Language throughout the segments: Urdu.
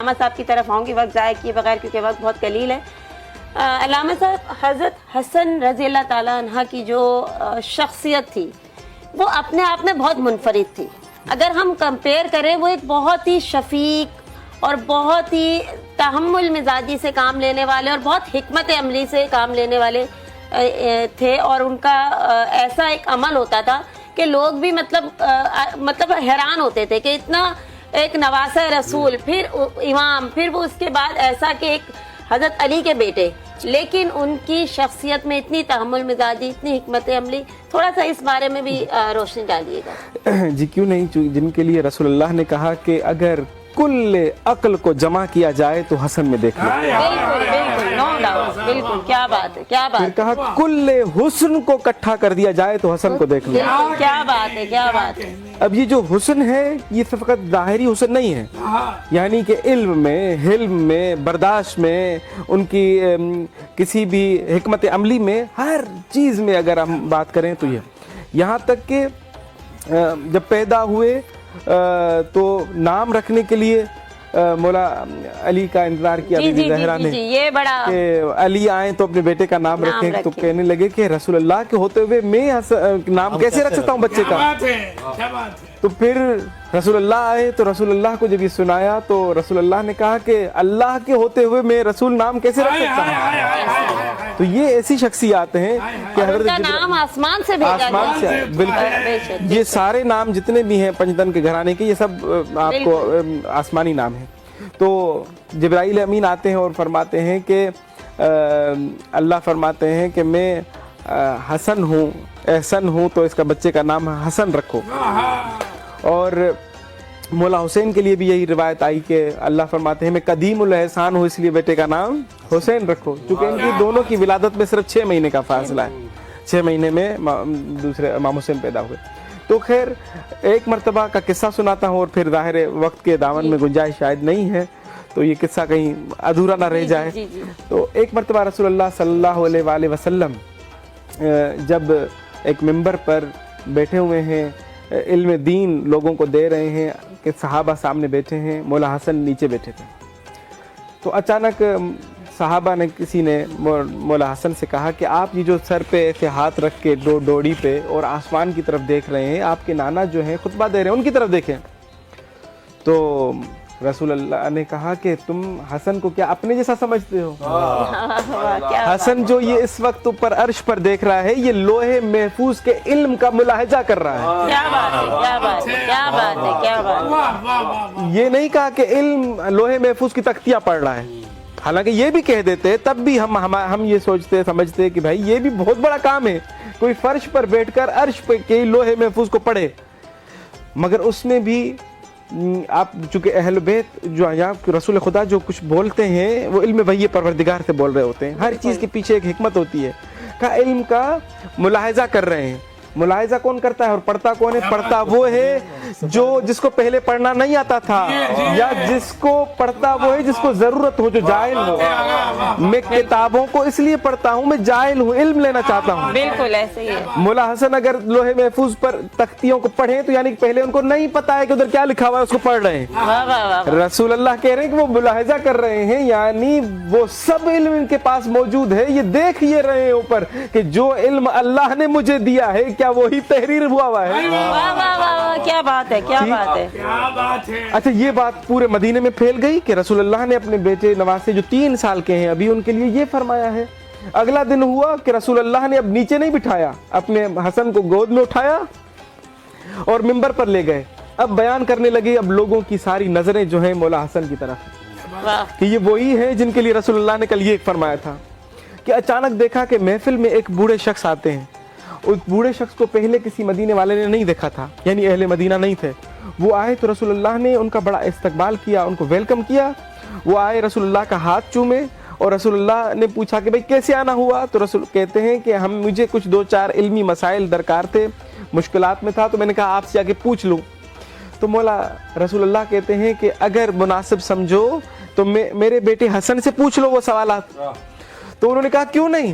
علامہ صاحب کی طرف آؤں گی وقت ضائع کیے بغیر، کیونکہ وقت بہت قلیل ہے۔ علامہ صاحب، حضرت حسن رضی اللہ تعالیٰ عنہ کی جو شخصیت تھی وہ اپنے آپ میں بہت منفرد تھی۔ اگر ہم کمپیئر کریں، وہ ایک بہت ہی شفیق اور بہت ہی تحمل مزاجی سے کام لینے والے اور بہت حکمت عملی سے کام لینے والے تھے، اور ان کا ایسا ایک عمل ہوتا تھا کہ لوگ بھی مطلب حیران ہوتے تھے کہ اتنا ایک نواسہ رسول، پھر امام، پھر وہ اس کے بعد ایسا کہ ایک حضرت علی کے بیٹے، لیکن ان کی شخصیت میں اتنی تحمل مزاجی، اتنی حکمت عملی، تھوڑا سا اس بارے میں بھی روشنی ڈالیے گا۔ جی کیوں نہیں، جن کے لیے رسول اللہ نے کہا کہ اگر کل عقل کو جمع کیا جائے تو حسن میں دیکھ لو۔ بالکل بالکل، نو ڈاؤٹ، بالکل، کیا بات ہے، کیا بات ہے۔ پھر کہا کل حسن کو اکٹھا کر دیا جائے تو حسن کو دیکھ لو۔ کیا بات ہے، کیا بات ہے۔ اب یہ جو حسن ہے یہ فقط ظاہری حسن نہیں ہے، یعنی کہ علم میں، حلم میں، برداشت میں، ان کی کسی بھی حکمت عملی میں، ہر چیز میں اگر ہم بات کریں تو یہاں تک کہ جب پیدا ہوئے تو نام رکھنے کے لیے مولا علی کا انتظار کیا بی بی زہرا نے یہ بڑا کہ علی آئیں تو اپنے بیٹے کا نام رکھیں، تو کہنے لگے کہ رسول اللہ کے ہوتے ہوئے میں نام کیسے رکھ سکتا ہوں بچے کا؟ تو پھر رسول اللہ آئے تو رسول اللہ کو جب یہ سنایا تو رسول اللہ نے کہا کہ اللہ کے ہوتے ہوئے میں رسول نام کیسے رکھ سکتا ہوں؟ تو یہ ایسی شخصیات ہیں کہ حضرت نام آسمان سے بھیجا گیا، آسمان سے بالکل یہ سارے نام جتنے بھی ہیں پنجتن کے گھرانے کے، یہ سب آپ کو آسمانی نام ہیں۔ تو جبرائیل امین آتے ہیں اور فرماتے ہیں کہ اللہ فرماتے ہیں کہ میں حسن ہوں، احسن ہوں، تو اس کا بچے کا نام حسن رکھو۔ اور مولا حسین کے لیے بھی یہی روایت آئی کہ اللہ فرماتے ہیں میں قدیم الاحسان ہوں، اس لیے بیٹے کا نام حسین رکھو، چونکہ ان کی دونوں کی ولادت میں صرف 6 مہینے کا فاصلہ ہے، 6 مہینے میں دوسرے امام حسین پیدا ہوئے۔ تو خیر ایک مرتبہ کا قصہ سناتا ہوں، اور پھر ظاہر وقت کے دامن میں گنجائش شاید نہیں ہے تو یہ قصہ کہیں ادھورا نہ رہ جائے۔ تو ایک مرتبہ رسول اللہ صلی اللہ علیہ وآلہ وسلم جب ایک ممبر پر بیٹھے ہوئے ہیں، علم دین لوگوں کو دے رہے ہیں کہ صحابہ سامنے بیٹھے ہیں، مولا حسن نیچے بیٹھے تھے، تو اچانک صحابہ نے کسی نے مولا حسن سے کہا کہ آپ یہ جو سر پہ ایسے ہاتھ رکھ کے ڈوڑی پہ اور آسمان کی طرف دیکھ رہے ہیں، آپ کے نانا جو ہیں خطبہ دے رہے ہیں، ان کی طرف دیکھیں۔ تو رسول اللہ نے کہا کہ تم حسن کو کیا اپنے جیسا سمجھتے ہو؟ حسن جو یہ اس وقت اوپر عرش پر دیکھ رہا ہے، یہ لوح محفوظ کے علم کا ملاحظہ کر رہا ہے۔ کیا بات ہے، کیا بات ہے، کیا بات ہے، کیا بات ہے۔ یہ نہیں کہا کہ علم لوح محفوظ کی تختیاں پڑھ رہا ہے، حالانکہ یہ بھی کہہ دیتے، تب بھی ہم یہ سوچتے سمجھتے کہ بھائی یہ بھی بہت بڑا کام ہے، کوئی فرش پر بیٹھ کر عرش پہ کے لوح محفوظ کو پڑھے، مگر اس میں بھی آپ چونکہ اہل بیت جو آپ رسول خدا جو کچھ بولتے ہیں وہ علم وحی پروردگار سے بول رہے ہوتے ہیں، ہر چیز کے پیچھے ایک حکمت ہوتی ہے، کا علم کا ملاحظہ کر رہے ہیں۔ ملاحظہ کون کرتا ہے اور پڑھتا کون ہے؟ پڑھتا وہ ہے جو جس کو پہلے پڑھنا نہیں آتا تھا، یا جس کو پڑھتا وہ ہے جس کو ضرورت ہو، جو جاہل ہو۔ میں کتابوں کو اس لیے پڑھتا ہوں، میں جاہل ہوں، علم لینا چاہتا ہوں۔ بالکل ایسے ہی ہے۔ مولا حسن اگر لوح محفوظ پر تختیوں کو پڑھیں تو یعنی پہلے ان کو نہیں پتا ہے کہ ادھر کیا لکھا ہوا ہے، اس کو پڑھ رہے ہیں۔ رسول اللہ کہہ رہے ہیں کہ وہ ملاحظہ کر رہے ہیں، یعنی وہ سب علم ان کے پاس موجود ہے، یہ دیکھ یہ رہے ہیں اوپر کہ جو علم اللہ نے مجھے دیا ہے کیا وہی تحریر ہوا ہے۔ واہ واہ واہ، کیا بات ہے، کیا بات ہے۔ اچھا یہ بات پورے مدینے میں پھیل گئی کہ رسول اللہ نے اپنے بیٹے نواسے جو 3 سال کے ہیں ابھی، ان کے لیے یہ فرمایا ہے۔ اگلا دن ہوا کہ رسول اللہ نے اب نیچے نہیں بٹھایا، اپنے حسن کو گود میں اٹھایا اور ممبر پر لے گئے، اب بیان کرنے لگے۔ اب لوگوں کی ساری نظریں جو ہیں مولا حسن کی طرف کہ یہ وہی ہیں جن کے لیے رسول اللہ نے کل یہ فرمایا تھا کہ اچانک دیکھا کہ محفل میں ایک بوڑھے شخص آتے ہیں۔ اس بوڑھے شخص کو پہلے کسی مدینے والے نے نہیں دیکھا تھا، یعنی اہل مدینہ نہیں تھے۔ وہ آئے تو رسول اللہ نے ان کا بڑا استقبال کیا، ان کو ویلکم کیا۔ وہ آئے، رسول اللہ کا ہاتھ چومے، اور رسول اللہ نے پوچھا کہ بھئی کیسے آنا ہوا؟ تو رسول کہتے ہیں کہ مجھے کچھ 2-4 علمی مسائل درکار تھے، مشکلات میں تھا، تو میں نے کہا آپ سے آگے پوچھ لوں۔ تو مولا رسول اللہ کہتے ہیں کہ اگر مناسب سمجھو تو میرے بیٹے حسن سے پوچھ لو وہ سوالات۔ تو انہوں نے کہا کیوں نہیں؟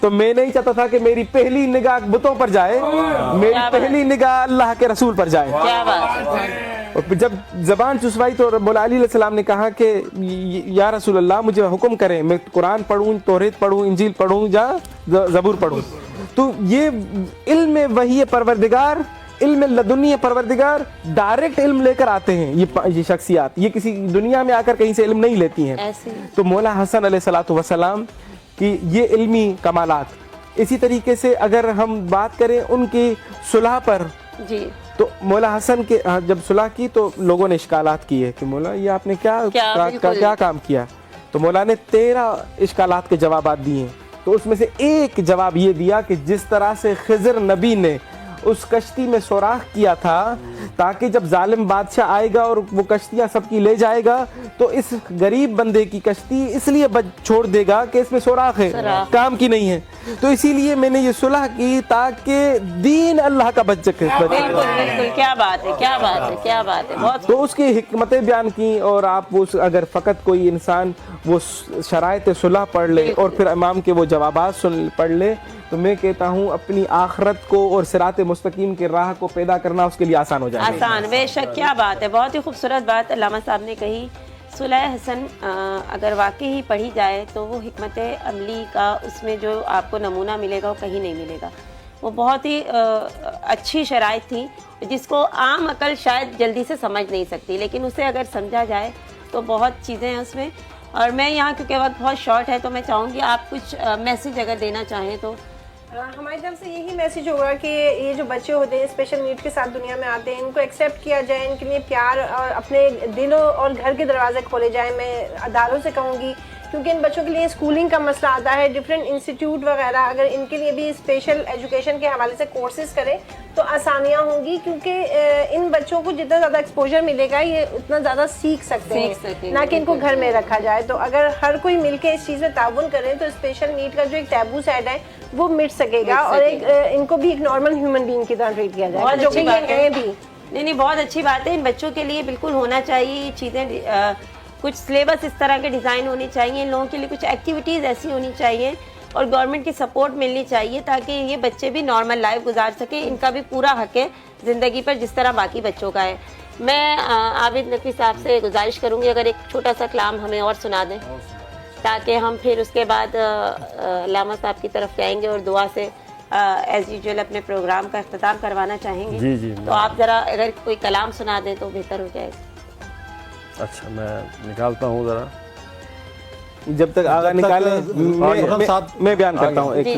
تو میں نہیں چاہتا تھا کہ میری پہلی نگاہ بتوں پر جائے, میری پہلی نگاہ اللہ کے رسول پر جائے. کیا بات ہے. اور جب زبان چسوائی تو مولا علی علیہ السلام نے کہا کہ یا رسول اللہ مجھے حکم کریں, میں قرآن پڑھوں, توریت پڑھوں, انجیل پڑھوں یا زبور پڑھوں. تو یہ علم وحی پروردگار, علم لدنی پروردگار ڈائریکٹ علم لے کر آتے ہیں. یہ شخصیات یہ کسی دنیا میں آ کر کہیں سے علم نہیں لیتی ہیں. تو مولا حسن علیہ الصلوۃ والسلام کی یہ علمی کمالات. اسی طریقے سے اگر ہم بات کریں ان کی صلح پر, جی تو مولا حسن کے جب صلح کی تو لوگوں نے اشکالات کیے کہ مولا یہ آپ نے کیا کام کیا. تو مولا نے 13 اشکالات کے جوابات دیے ہیں. تو اس میں سے ایک جواب یہ دیا کہ جس طرح سے خضر نبی نے اس کشتی میں سوراخ کیا تھا تاکہ جب ظالم بادشاہ آئے گا اور وہ کشتیاں سب کی لے جائے گا تو اس غریب بندے کی کشتی اس لیے چھوڑ دے گا کہ اس میں سوراخ ہے, کام کی نہیں ہے. تو اسی لیے میں نے یہ صلح کی تاکہ دین اللہ کا بچ سکے. بالکل, کیا بات ہے, کیا بات ہے, کیا بات ہے. بہت تو اس کی حکمتیں بیان کی. اور آپ اگر فقط کوئی انسان وہ شرائط صلح پڑھ لے اور پھر امام کے وہ جوابات پڑھ لے تو میں کہتا ہوں اپنی آخرت کو اور صراط مستقیم کے راہ کو پیدا کرنا اس کے لیے آسان ہو جائے گا. آسان, بے شک. کیا بات ہے, بہت ہی خوبصورت بات علامہ صاحب نے کہی. صلح حسن اگر واقعی ہی پڑھی جائے تو وہ حکمت عملی کا اس میں جو آپ کو نمونہ ملے گا وہ کہیں نہیں ملے گا. وہ بہت ہی اچھی شرائط تھی جس کو عام عقل شاید جلدی سے سمجھ نہیں سکتی, لیکن اسے اگر سمجھا جائے تو بہت چیزیں ہیں اس میں. اور میں یہاں کیونکہ وقت بہت شارٹ ہے تو میں چاہوں گی آپ کچھ میسیج اگر دینا چاہیں تو. ہماری طرف سے یہی میسیج ہوگا کہ یہ جو بچے ہوتے ہیں اسپیشل نیڈ کے ساتھ دنیا میں آتے ہیں, ان کو ایکسیپٹ کیا جائے, ان کے لیے پیار اور اپنے دلوں اور گھر کے دروازے کھولے جائیں. میں اداروں سے کہوں گی کیونکہ ان بچوں کے لیے اسکولنگ کا مسئلہ آتا ہے, ڈفرینٹ انسٹیٹیوٹ وغیرہ اگر ان کے لیے بھی اسپیشل ایجوکیشن کے حوالے سے کورسز کریں تو آسانیاں ہوں گی. کیونکہ ان بچوں کو جتنا زیادہ ایکسپوجر ملے گا یہ اتنا زیادہ سیکھ سکتے ہیں, نہ کہ ان کو گھر میں رکھا جائے. تو اگر ہر کوئی مل کے اس چیز میں تعاون کرے تو اسپیشل نیڈ کا جو ایک ٹیبو سائڈ ہے وہ مٹ سکے گا اور ایک ان کو بھی ایک نارمل ہیومن بینگ کی طرح ٹریٹ کیا جائے, جو کہ یہ ہیں بھی. نہیں, بہت اچھی بات ہے. ان بچوں کے لیے بالکل ہونا چاہیے یہ چیزیں. کچھ سلیبس اس طرح کے ڈیزائن ہونے چاہیے, ان لوگوں کے لیے کچھ ایکٹیویٹیز ایسی ہونی چاہیے اور گورنمنٹ کی سپورٹ ملنی چاہیے تاکہ یہ بچے بھی نارمل لائف گزار سکیں. ان کا بھی پورا حق ہے زندگی پر جس طرح باقی بچوں کا ہے. میں عابد نقوی صاحب سے گزارش کروں گی اگر ایک چھوٹا سا کلام ہمیں اور سنا دیں تاکہ ہم پھر اس کے بعد علامہ صاحب کی طرف جائیں گے اور دعا سے ایز یوزول اپنے پروگرام کا اختتام کروانا چاہیں گے. جی تو آپ ذرا اگر کوئی کلام سنا دیں تو بہتر ہو جائے گا. اچھا, میں نکالتا ہوں ذرا. جب تک آگا نکالے میں بیان کرتا ہوں ایک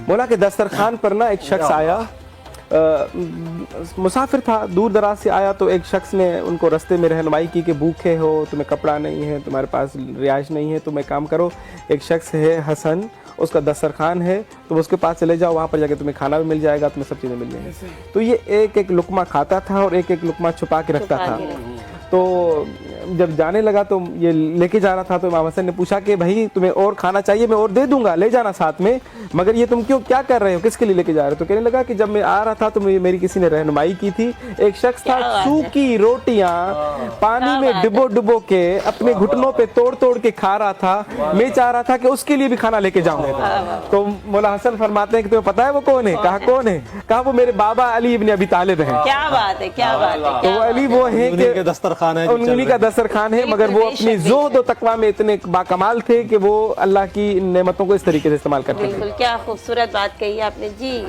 مولا کے دسترخوان پر نا ایک شخص آیا, مسافر تھا, دور دراز سے آیا. تو ایک شخص نے ان کو رستے میں رہنمائی کی کہ بھوکے ہو, تمہیں کپڑا نہیں ہے, تمہارے پاس رہائش نہیں ہے, تم ایک کام کرو, ایک شخص ہے حسن, اس کا دسترخوان ہے, تم اس کے پاس چلے جاؤ, وہاں پر جا کے تمہیں کھانا بھی مل جائے گا, تمہیں سب چیزیں مل جائیں گی. تو یہ ایک ایک لقمہ کھاتا تھا اور ایک ایک لقمہ چھپا کے رکھتا تھا. تو جب جانے لگا تو یہ لے کے جا رہا تھا تو امام حسن نے پوچھا کہ بھائی تمہیں اور کھانا چاہیے, میں اور دے دوں گا, لے جانا ساتھ میں, مگر یہ تم کیا کر رہے ہو, کس کے لیے لے کے جا رہے ہو؟ تو کہنے لگا کہ جب میں آ رہا تھا تو میری کسی نے رہنمائی کی تھی, ایک شخص تھا سوکھی روٹیاں پانی میں ڈبو کے اپنے گھٹنوں پہ توڑ کے کھا رہا تھا, میں چاہ رہا تھا کہ اس کے لیے بھی کھانا لے کے جاؤں. تو مولا حسن فرماتے ہیں کہ تمہیں پتا ہے وہ کون ہے؟ کہا کون ہے؟ کہا وہ میرے بابا علی ابن ابی طالب ہیں. کیا بات ہے, کیا بات ہے. تو وہ علی وہ ہیں کہ دسترخوان ہے, انہی کا دسترخوان ہے, مگر وہ اپنی زہد و تقوی میں اتنے باکمال تھے کہ وہ اللہ کی نعمتوں کو اس طریقے سے استعمال کرتے تھے. بالکل, کیا خوبصورت بات کہی آپ نے. جی